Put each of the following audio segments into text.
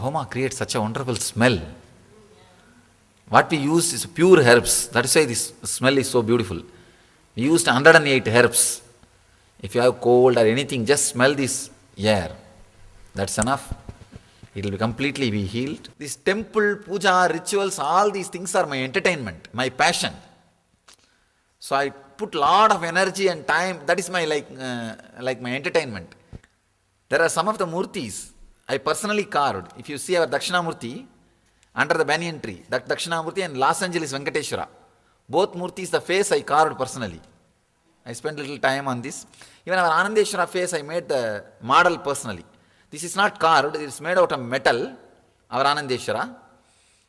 homa creates such a wonderful smell. What we use is pure herbs. That is why this smell is so beautiful. We used 108 herbs. If you have cold or anything, just smell this air. That's enough. It will completely be healed. This temple, puja, rituals, all these things are my entertainment, my passion. So I put lot of energy and time. That is my like my entertainment. There are some of the murtis I personally carved. If you see our Dakshinamurti under the banyan tree, that Dakshinamurti and Los Angeles Venkateshwara, both murtis, the face I carved personally. I spent little time on this. Even our Anandeshwara face, I made the model personally. This is not carved, it is made out of metal, our Anandeshwara.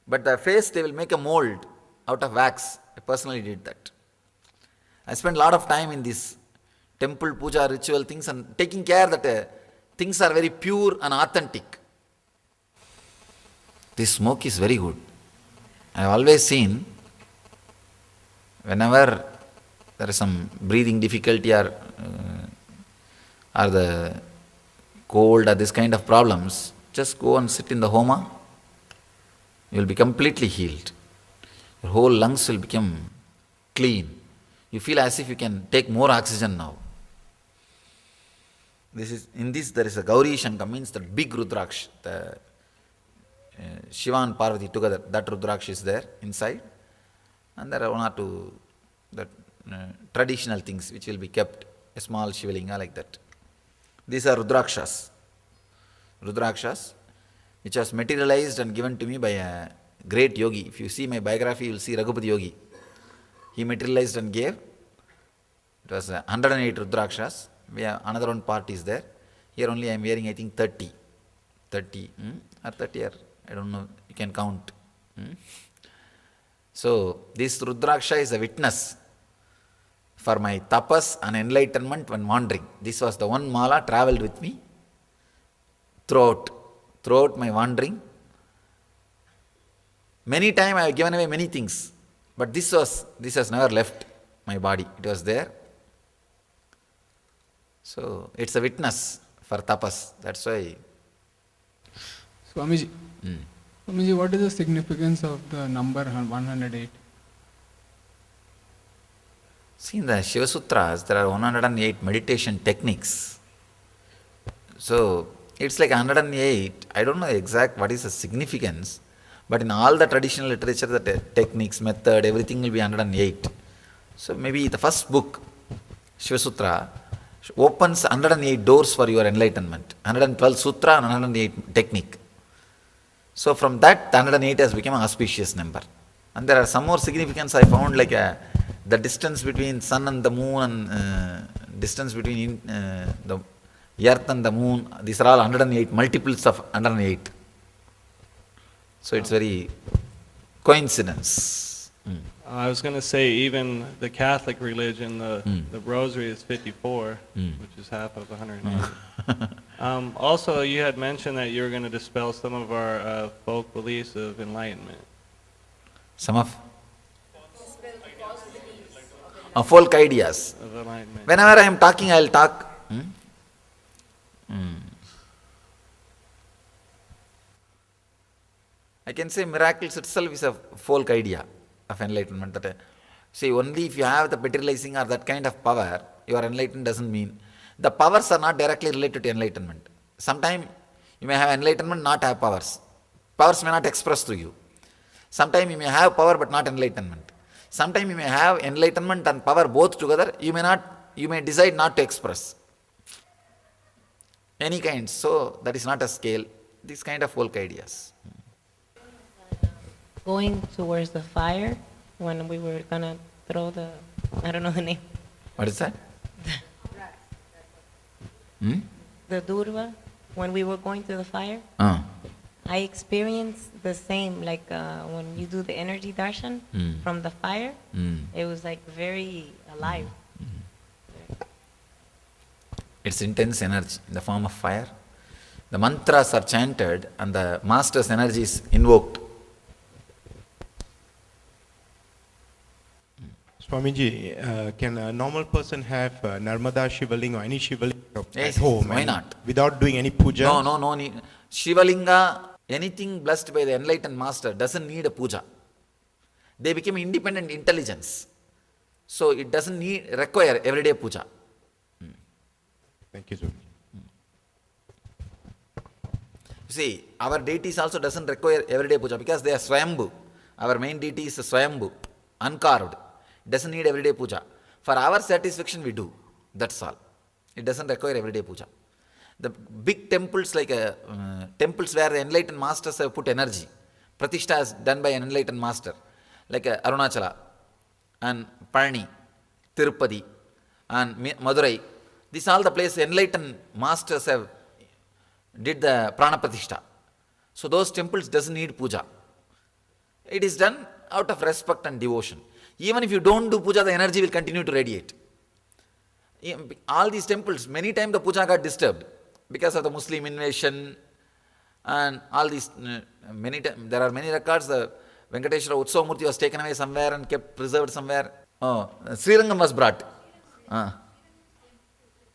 But the face, they will make a mold out of wax. I personally did that. I spent a lot of time in this temple, puja, ritual things and taking care that things are very pure and authentic. This smoke is very good. I have always seen, whenever there is some breathing difficulty or the cold or this kind of problems, just go and sit in the homa. You will be completely healed. Your whole lungs will become clean. You feel as if you can take more oxygen now. In this there is a Gauri Shankha, means the big Rudraksh, the Shiva and Parvati together, that Rudraksh is there inside. And there are one or two traditional things which will be kept, a small Shivalinga like that. These are Rudrakshas, which was materialized and given to me by a great yogi. If you see my biography, you will see Raghupati Yogi. He materialized and gave. It was 108 Rudrakshas. We have another one part is there. Here only I am wearing, I think 30 or 30 or I don't know, you can count. So this Rudraksha is a witness for my tapas and enlightenment when wandering. This was the one mala travelled with me throughout my wandering. Many times I have given away many things, but this has never left my body. It was there. So it's a witness for tapas. That's why. Swamiji, Swamiji, what is the significance of the number 108? See, in the Shiva Sutras, there are 108 meditation techniques. So it's like 108. I don't know exact what is the significance, but in all the traditional literature, the techniques, method, everything will be 108. So maybe the first book, Shiva Sutra, opens 108 doors for your enlightenment. 112 sutra and 108 technique. So from that, the 108 has become an auspicious number. And there are some more significance I found, like the distance between sun and the moon and distance between the earth and the moon. These are all 108 multiples of 108. So it's very coincidence. I was going to say, even the Catholic religion, the rosary is 54, which is half of 108. Also, you had mentioned that you were going to dispel some of our folk beliefs of enlightenment. Some of folk ideas. Of enlightenment. Whenever I am talking, I will talk. I can say miracles itself is a folk idea of enlightenment. That see, only if you have the materializing or that kind of power, you are enlightened doesn't mean. The powers are not directly related to enlightenment. Sometimes you may have enlightenment, not have powers. Powers may not express to you. Sometimes you may have power but not enlightenment. Sometimes you may have enlightenment and power both together. You may decide not to express. Any kind. So that is not a scale. These kind of folk ideas. Going towards the fire when we were gonna throw the, I don't know the name. What is that? The durva, when we were going to the fire. I experienced the same, like when you do the energy darshan from the fire, it was like very alive. It's intense energy in the form of fire. The mantras are chanted and the master's energy is invoked. Swamiji, can a normal person have Narmada Shivalinga or any Shivalinga Yes, at home? why not? Without doing any puja? No need. Shivalinga Anything blessed by the enlightened master doesn't need a puja. They became independent intelligence. So it doesn't require everyday puja. Thank you, Swamiji. See, our deities also doesn't require everyday puja because they are Swayambhu. Our main deity is Swayambhu, uncarved. It doesn't need everyday puja. For our satisfaction we do. That's all. It doesn't require everyday puja. The big temples like temples where the enlightened masters have put energy. Pratishta is done by an enlightened master. Like Arunachala and Palani, Tirupati and Madurai. These are all the places enlightened masters have did the prana pratishtha. So those temples doesn't need puja. It is done out of respect and devotion. Even if you don't do puja, the energy will continue to radiate. All these temples, many times the puja got disturbed because of the Muslim invasion and all these, there are many records, the Venkateshwara Utsava Murti was taken away somewhere and kept preserved somewhere. Oh, Srirangam was brought.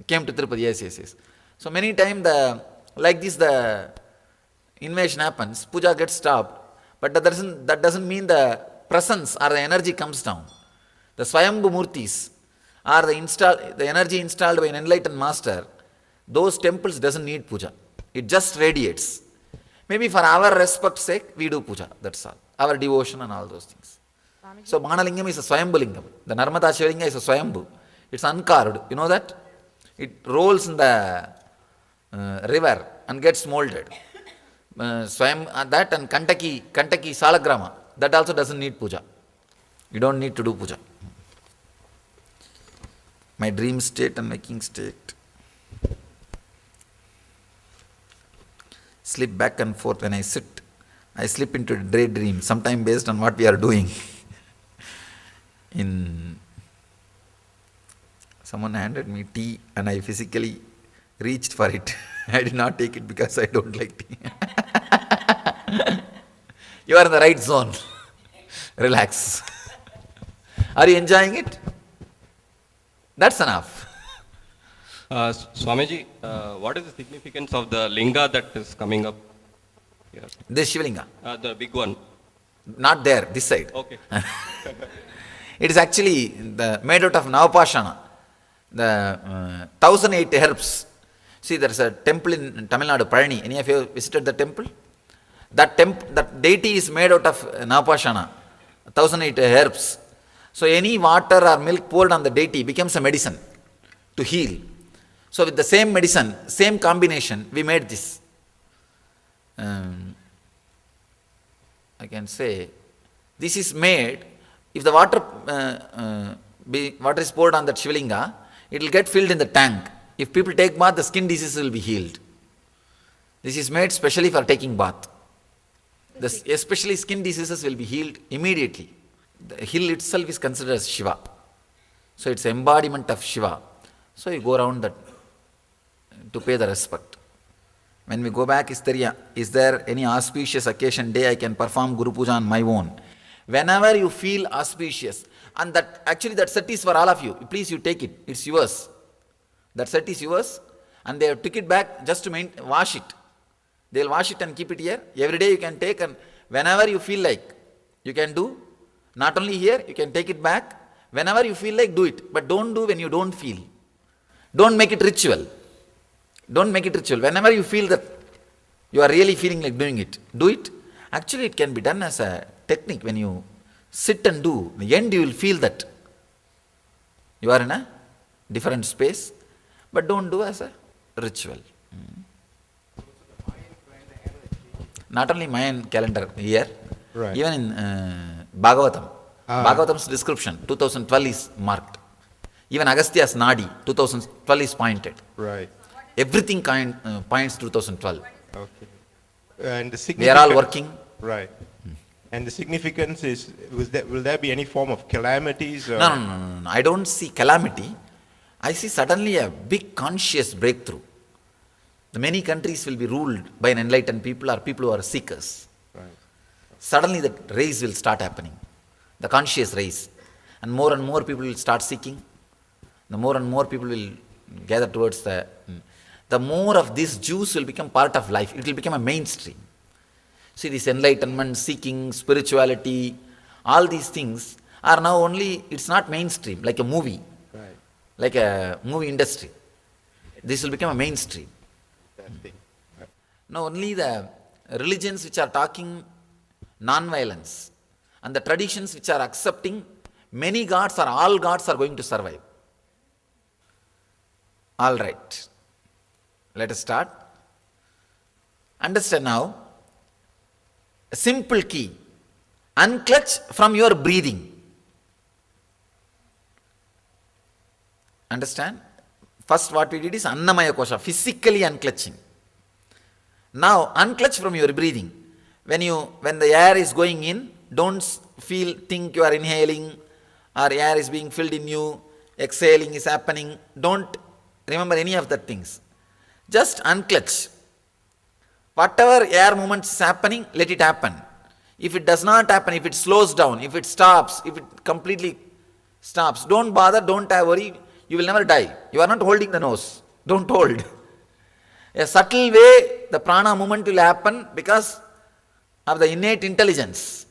Came to Tirupati, yes. So many times like this the invasion happens, puja gets stopped, but that doesn't mean the presence or the energy comes down. The Swayambhu Murtis are the energy installed by an enlightened master. Those temples doesn't need puja. It just radiates. Maybe for our respect's sake, we do puja, that's all. Our devotion and all those things. So Manalingam is a Swayambhu Lingam. The Narmada Shivalinga is a Swayambhu. It's uncarved, you know that? It rolls in the river and gets molded. That and Kantaki Salagrama, that also doesn't need puja. You don't need to do puja. My dream state and waking state. Slip back and forth when I sit. I slip into a daydream, sometime based on what we are doing. Someone handed me tea and I physically reached for it. I did not take it because I don't like tea. You are in the right zone. Relax. Are you enjoying it? That's enough. Swamiji, what is the significance of the linga that is coming up here? This Shivalinga. The big one. Not there, this side. Okay. It is actually made out of Navapashana. The 1008 herbs. See, there is a temple in Tamil Nadu, Palani. Any of you visited the temple? That deity is made out of Navapashana, 1008 herbs. So any water or milk poured on the deity becomes a medicine to heal. So with the same medicine, same combination, we made this. I can say, this is made, if the water is poured on that Shivalinga, it will get filled in the tank. If people take bath, the skin diseases will be healed. This is made specially for taking bath. Especially skin diseases will be healed immediately. The hill itself is considered as Shiva. So it's embodiment of Shiva. So you go around that to pay the respect. When we go back, is there any auspicious occasion day I can perform Guru Puja on my own? Whenever you feel auspicious, and that set is for all of you. Please, you take it. It's yours. That set is yours, and they took it back just to wash it. They'll wash it and keep it here. Every day you can take, and whenever you feel like, you can do. Not only here, you can take it back. Whenever you feel like, do it. But don't do when you don't feel. Don't make it ritual. Don't make it ritual. Whenever you feel that you are really feeling like doing it, do it. Actually, it can be done as a technique. When you sit and do, in the end you will feel that you are in a different space, but don't do as a ritual. Not only Mayan calendar here, Right. even in Bhagavatam. Bhagavatam's description, 2012 is marked. Even Agastya's Nadi, 2012 is pointed. Right. Everything points 2012. Okay. And the They are all working. Right. And the significance is, will there be any form of calamities? Or? No. I don't see calamity. I see suddenly a big conscious breakthrough. The many countries will be ruled by an enlightened people or people who are seekers. Right. Suddenly the race will start happening. The conscious race. And more people will start seeking. The more and more people will gather towards the more of this juice will become part of life. It will become a mainstream. See, this enlightenment, seeking, spirituality, all these things are now only, it's not mainstream, like a movie, Right. like a movie industry. This will become a mainstream. That thing. Right. Now only the religions which are talking non-violence and the traditions which are accepting many gods or all gods are going to survive. All right. Let us start. Understand now. A simple key. Unclutch from your breathing. Understand? First what we did is Annamaya Kosha, physically unclutching. Now unclutch from your breathing. When the air is going in, don't think you are inhaling or air is being filled in you, exhaling is happening. Don't remember any of that things. Just unclutch. Whatever air movements is happening, let it happen. If it does not happen, if it slows down, if it stops, if it completely stops, don't bother, don't worry, you will never die. You are not holding the nose. Don't hold. A subtle way, the prana movement will happen because of the innate intelligence.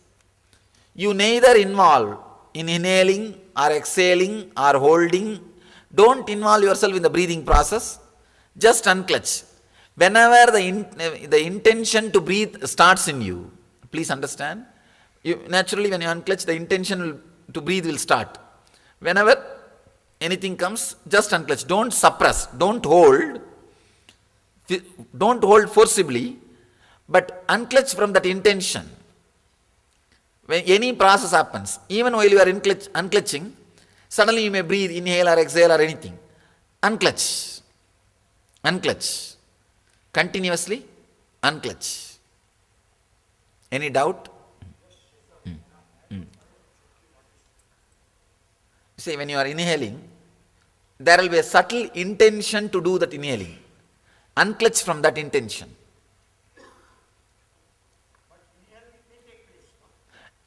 You neither involve in inhaling or exhaling or holding. Don't involve yourself in the breathing process. Just unclutch. Whenever the intention to breathe starts in you, please understand, naturally when you unclutch, the intention to breathe will start. Whenever anything comes, just unclutch. Don't suppress. Don't hold. Don't hold forcibly, but unclutch from that intention. When any process happens, even while you are unclutching, suddenly you may breathe, inhale or exhale or anything. Unclutch. Unclutch. Continuously unclutch. Any doubt? See, when you are inhaling, there will be a subtle intention to do that inhaling. Unclutch from that intention.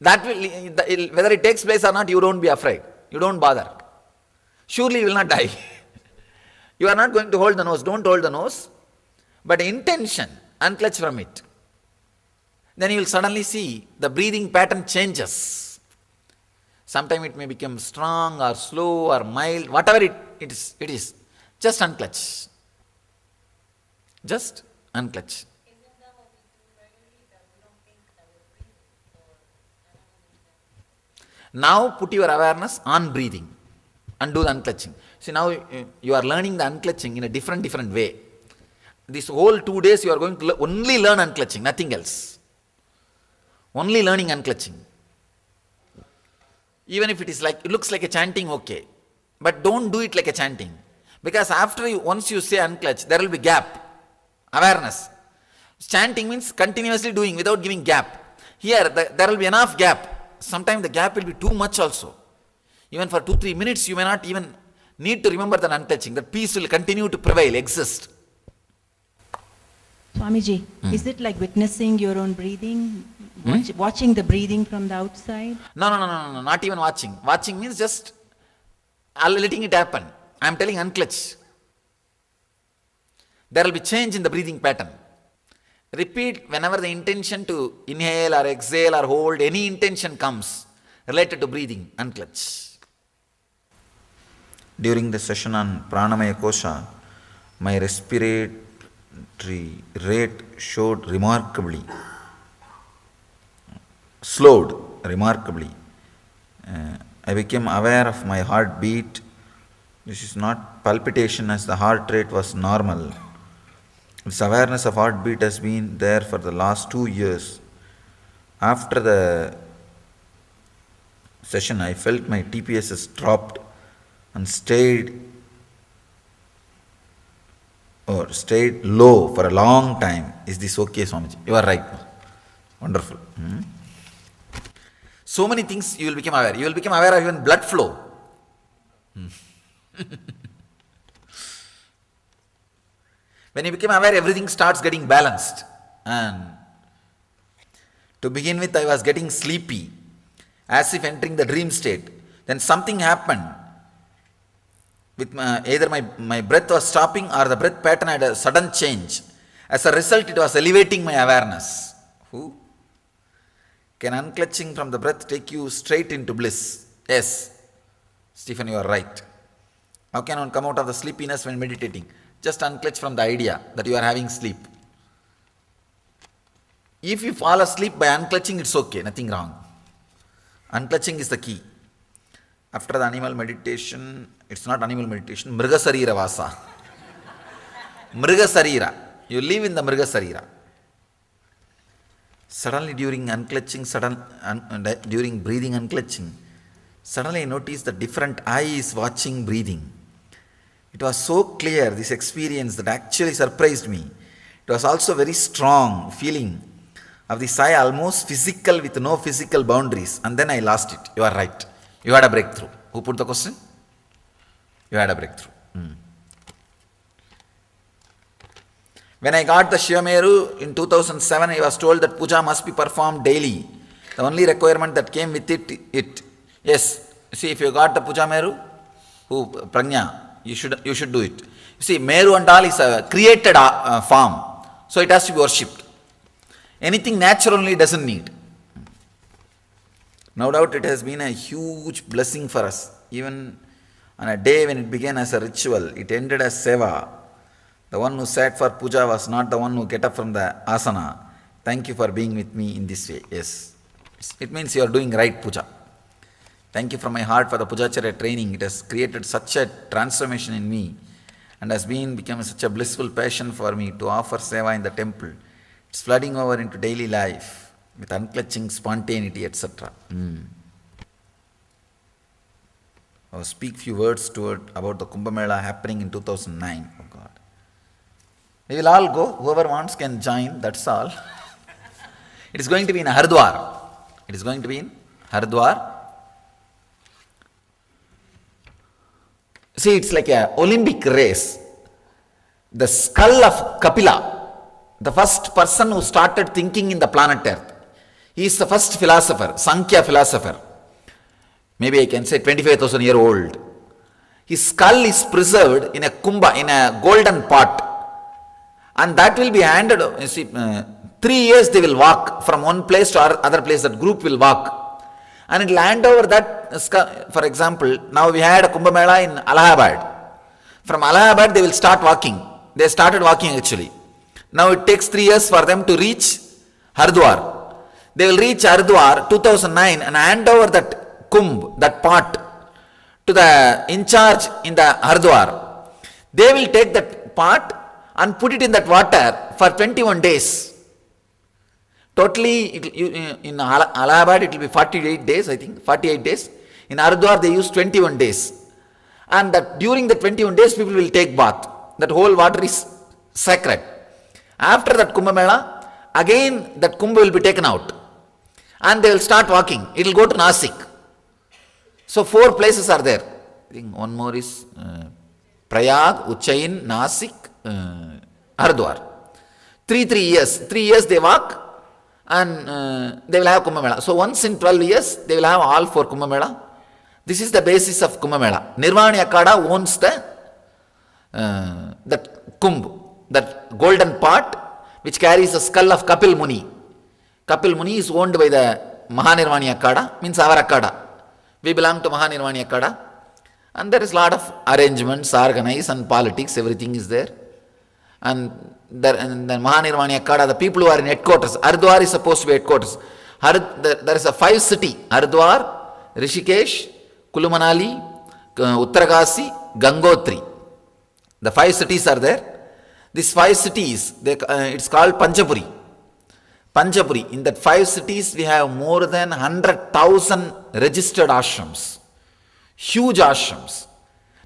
That will, whether it takes place or not, you don't be afraid. You don't bother. Surely you will not die. You are not going to hold the nose. Don't hold the nose. But intention, unclutch from it. Then you will suddenly see the breathing pattern changes. Sometimes it may become strong or slow or mild, whatever it is. Just unclutch. Just unclutch. Now put your awareness on breathing and do the unclutching. See, now you are learning the unclutching in a different way. This whole 2 days you are going to only learn unclutching, nothing else. Only learning unclutching. Even if it looks like a chanting, okay. But don't do it like a chanting. Because once you say unclutch, there will be gap. Awareness. Chanting means continuously doing without giving gap. Here, there will be enough gap. Sometimes the gap will be too much also. Even for 2-3 minutes, you may not even need to remember that unclutching. That peace will continue to prevail, exist. Swamiji, is it like witnessing your own breathing? Watching the breathing from the outside? No, not even watching. Watching means just letting it happen. I am telling unclutch. There will be change in the breathing pattern. Repeat whenever the intention to inhale or exhale or hold, any intention comes related to breathing, unclutch. During the session on Pranamaya Kosha, my respiratory rate showed remarkably, slowed remarkably. I became aware of my heartbeat. This is not palpitation as the heart rate was normal. This awareness of heartbeat has been there for the last 2 years. After the session, I felt my TPS has dropped and stayed low for a long time. Is this okay, Swamiji? You are right. Wonderful. So many things you will become aware. You will become aware of even blood flow. When you become aware, everything starts getting balanced. And to begin with, I was getting sleepy, as if entering the dream state. Then something happened. With either my breath was stopping or the breath pattern had a sudden change. As a result, it was elevating my awareness. Who? Can unclutching from the breath take you straight into bliss? Yes. Stephen, you are right. How can one come out of the sleepiness when meditating? Just unclutch from the idea that you are having sleep. If you fall asleep by unclutching, it's okay, nothing wrong. Unclutching is the key. After the animal meditation, it's not animal meditation, Mriga Sarira Vasa. Mriga Sarira. You live in the Mriga Sarira. Suddenly during unclutching, during breathing unclutching, suddenly I noticed the different eyes watching breathing. It was so clear, this experience, that actually surprised me. It was also very strong feeling of the eye, almost physical with no physical boundaries. And then I lost it. You are right. You had a breakthrough. Who put the question? You had a breakthrough. When I got the Shivameru in 2007, I was told that puja must be performed daily. The only requirement that came with it. Yes, see, if you got the puja meru, prajna, you should do it. You see, meru and all is a created form, so it has to be worshipped. Anything natural only doesn't need. No doubt it has been a huge blessing for us. Even on a day when it began as a ritual, it ended as seva. The one who sat for puja was not the one who get up from the asana. Thank you for being with me in this way. Yes, it means you are doing right puja. Thank you from my heart for the Pujacharya training. It has created such a transformation in me and has become such a blissful passion for me to offer seva in the temple. It's flooding over into daily life with unclutching spontaneity, etc. I'll speak few words about the Kumbh Mela happening in 2009. Oh God. We will all go. Whoever wants can join. That's all. It is going to be in Haridwar. It is going to be in Haridwar. See, it's like an Olympic race. The skull of Kapila, the first person who started thinking in the planet Earth. He is the first philosopher, Sankhya philosopher. Maybe I can say 25,000 year old. His skull is preserved in a kumbha, in a golden pot. And that will be handed, 3 years they will walk from one place to other place, that group will walk. And it will hand over that skull. For example, now we had a Kumbh Mela in Allahabad. From Allahabad they will start walking. They started walking actually. Now it takes 3 years for them to reach Haridwar. They will reach Haridwar 2009 and hand over that kumbh, that pot, to the in charge in the Haridwar. They will take that pot and put it in that water for 21 days. Totally, in Allahabad it will be 48 days, I think, 48 days. In Haridwar they use 21 days. And that during the 21 days people will take bath. That whole water is sacred. After that Kumbh Mela, again that kumbh will be taken out. And they will start walking. It will go to Nasik. So 4 places are there. I think one more is Prayag, Ujjain, Nasik, Haridwar. 3 years. 3 years they walk. And they will have Kumbh Mela. So once in 12 years, they will have all 4 Kumbh Mela. This is the basis of Kumbh Mela. Nirvani Akada owns that kumbh, that golden pot, which carries the skull of Kapil Muni. Kapil Muni is owned by the Mahanirvani Akada, means our Akada. We belong to Mahanirvani Akada. And there is a lot of arrangements, organized, and politics, everything is there. And the Mahanirvani Akada, the people who are in headquarters, Haridwar is supposed to be headquarters. There is a 5 city, Haridwar, Rishikesh, Kulu Manali, Uttaragasi, Gangotri. The 5 cities are there. These 5 cities, it's called Panchapuri. Panchapuri, in that 5 cities we have more than 100,000 registered ashrams. Huge ashrams.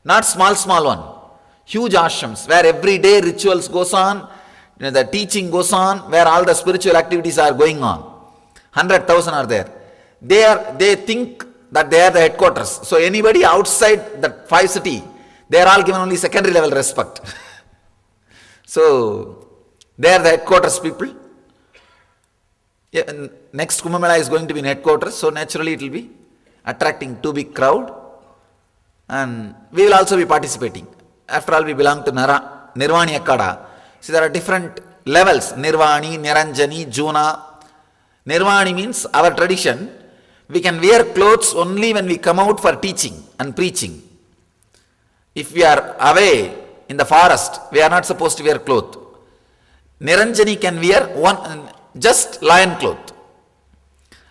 Not small one. Huge ashrams where every day rituals goes on, the teaching goes on, where all the spiritual activities are going on. 100,000 are there. They think that they are the headquarters. So anybody outside that 5 city, they are all given only secondary level respect. So they are the headquarters people. Yeah, next Kumbh Mela is going to be in headquarters, so naturally it will be attracting too big crowd, and we will also be participating. After all, we belong to Nirvani Akada. See, there are different levels: Nirvani, Niranjani, Juna, Nirvani means our tradition. We can wear clothes only when we come out for teaching and preaching. If we are away in the forest, we are not supposed to wear cloth. Niranjani can wear just lion cloth.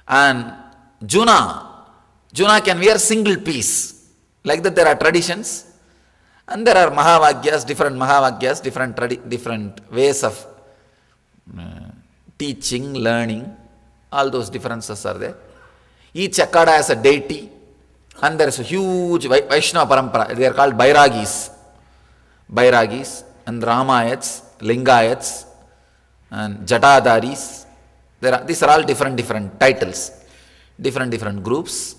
And Juna can wear single piece. Like that there are traditions. And there are Mahavagyas, different ways of teaching, learning. All those differences are there. Each Akada has a deity. And there is a huge Vaishnava Parampara. They are called Bairagis. And Ramayats, Lingayats, and Jatadaris. These are all different titles. Different groups.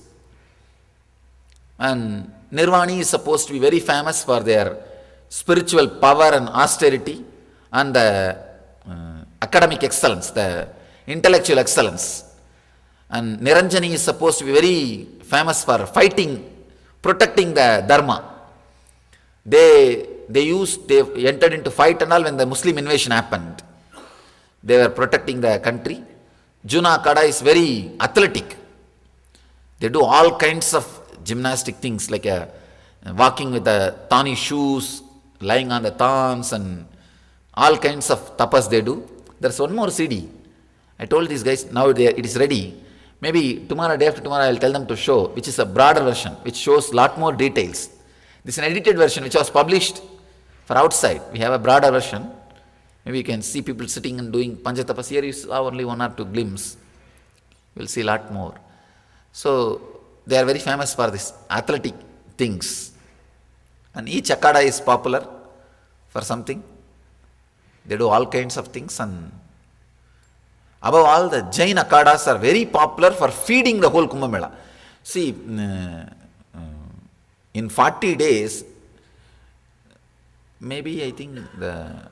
And Nirvani is supposed to be very famous for their spiritual power and austerity and the academic excellence, the intellectual excellence. And Niranjani is supposed to be very famous for protecting the Dharma. They entered into fight and all when the Muslim invasion happened. They were protecting the country. Juna Akada is very athletic. They do all kinds of gymnastic things like walking with the thorny shoes, lying on the thorns, and all kinds of tapas they do. There's one more CD. I told these guys, now it is ready. Maybe tomorrow, day after tomorrow, I will tell them to show, which is a broader version, which shows lot more details. This is an edited version which was published for outside. We have a broader version. Maybe you can see people sitting and doing Panchatapas. Here you saw only 1 or 2 glimpses. We'll see a lot more. So, they are very famous for this athletic things. And each Akada is popular for something. They do all kinds of things, and above all, the Jain Akadas are very popular for feeding the whole Kumbh Mela. See, in 40 days, maybe I think the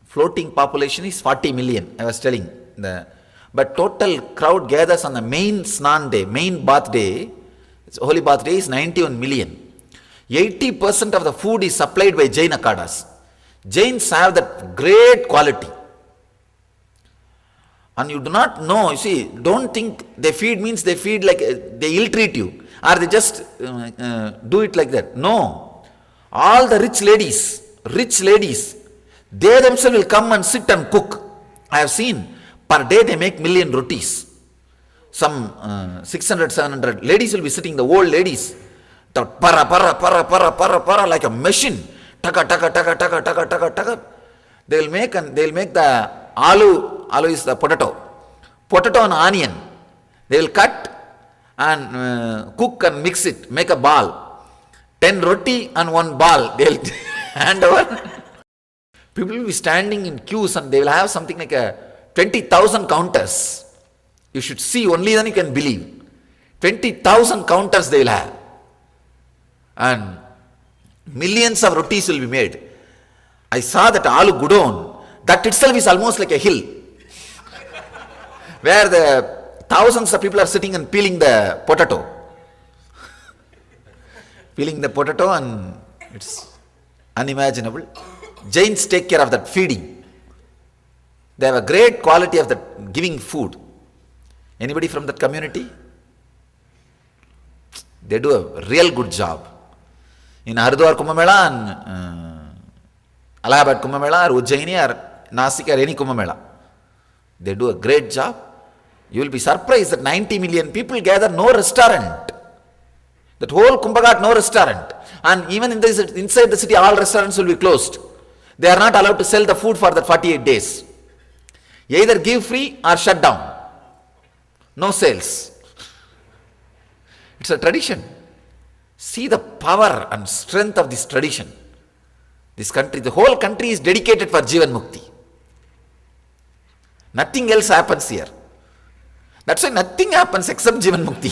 floating population is 40 million, I was telling. But total crowd gathers on the main Snan day, main bath day, holy bath day is 91 million. 80% of the food is supplied by Jain Akadas. Jains have that great quality. And you do not know, you see, don't think they feed means they feed like they ill-treat you. Or they just do it like that. No. All the rich ladies, they themselves will come and sit and cook. I have seen, per day they make 1,000,000 rotis. Some 600, 700 ladies will be sitting, the old ladies, para, like a machine. Taka. They will make the aloo is the potato and onion. They will cut and cook and mix it, make a ball. 10 roti and 1 ball, they will hand over. People will be standing in queues and they will have something like 20,000 counters. You should see, only then you can believe. 20,000 counters they will have. And millions of rotis will be made. I saw that aloo gudon, that itself is almost like a hill. Where the thousands of people are sitting and peeling the potato. And it's unimaginable. Jains take care of that feeding. They have a great quality of that giving food. Anybody from that community? They do a real good job. In Haridwar Kumbh Mela and Allahabad Kumbh Mela or Ujjaini or Nasik or any Kumbh Mela, they do a great job. You will be surprised that 90 million people gather, no restaurant. That whole Kumbh Ghat, no restaurant. And even inside the city, all restaurants will be closed. They are not allowed to sell the food for that 48 days. Either give free or shut down. No sales. It's a tradition. See the power and strength of this tradition. This country, the whole country is dedicated for Jivan Mukti. Nothing else happens here. That's why nothing happens except Jivan Mukti.